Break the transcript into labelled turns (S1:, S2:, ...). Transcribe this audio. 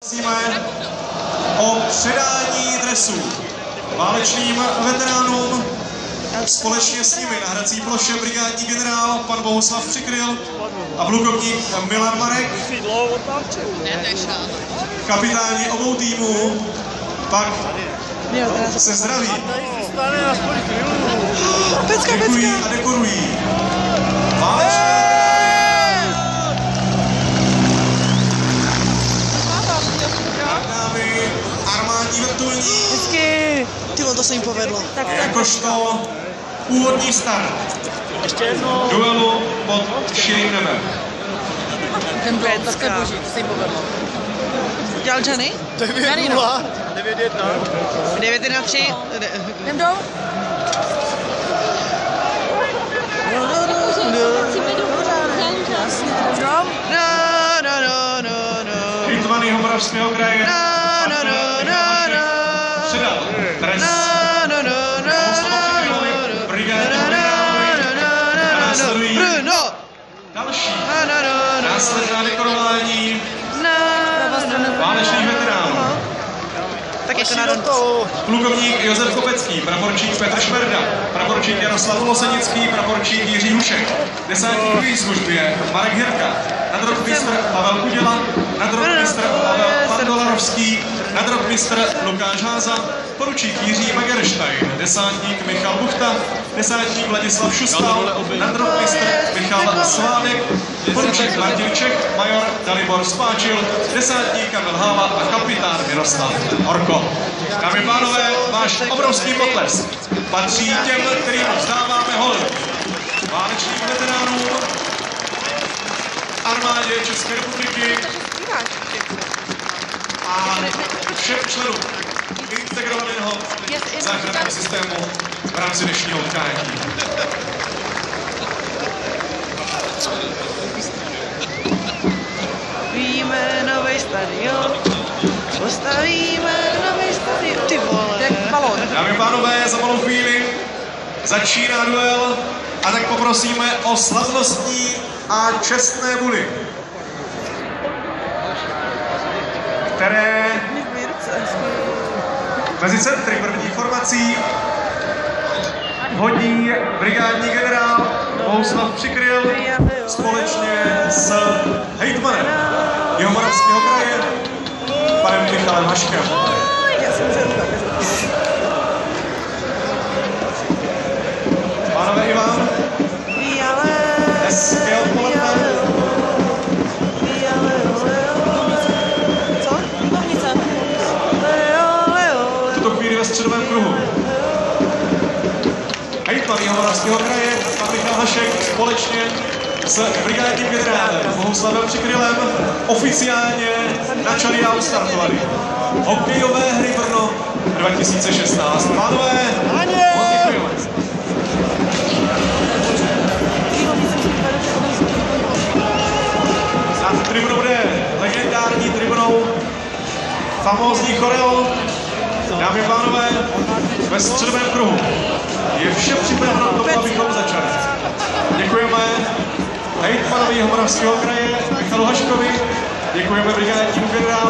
S1: Prosíme o předání dresů válečným veteránům. Společně s nimi na hrací ploše brigádní generál pan Bohuslav Přikryl a plukovník Milan Marek. Kapitáni obou týmů pak se zdraví. Děkují a dekorují válečné armádní vrtulník.
S2: Hezky. Tyvo, to se jim povedlo.
S1: Jakožto úvodní start duelu pod širým nebem.
S2: Ten byl takhle boží, to se jim povedlo. Dělal Johnny?
S3: 9-0. 9-1.
S2: 9-1-3.
S4: Jdem dolů?
S1: Hitman Jihomoravského kraje předal dres brigádní a následují další následná dekorování válečných veteránů.
S2: Tak jako na
S1: Plukovník Josef Kopecký, praporčík Petr Šmerda, praporčík Jaroslav Losenický, praporčík Jiří Hušek, desátník v službě Marek Hirka, nadrotmistr Pavel Kuděla, nadrotmistr Pavel Pandolarovský, nadrotmistr Lukáš Háza, poručík Jiří Magerstein, desátník Michal Buchta, desátník Vladislav Šustal, nadrotmistr Michal Sládek, poručík Martin Čech, major Dalibor Spáčil, desátník Kamil Háva a kapitán Miroslav Orko. Dámy a pánové, váš obrovský potlesk patří těm, kterým vzdáváme hol. Válečným veteránům, armádě České republiky a všem členům integrovaného záchranného systému v rámci dnešního utkání.
S2: Víme nový stadion, postavíme nový stadion. Ty vole. Jak balón.
S1: Dámy a pánové, za malou chvíli začíná duel a tak poprosíme o slavnostní a čestné buly, které mezi centry prvních formací hodí brigádní generál Bohuslav Přikryl společně s hejtmanem Jihomoravského kraje panem Michalem Haškem. Pánové i vám, hezké odpoledne.
S4: Co? Výbovnice.
S1: V tuto chvíli ve středovém kruhu hejtman Jihomoravského kraje pan Michal Hašek společně s brigádním generálem Bohuslavem Přikrylem oficiálně načali a ustartovali hokejové hry Brno 2016. Pánové, moc děkujeme. Nad tribunou bude legendární tribunou famózní choreo. Dámy a pánové, ve středovém kruhu je vše připraveno k tomu, abychom začali. Děkujeme hejtmanovi Jihomoravského kraje Michalu Haškovi, děkujeme brigádnímu generálu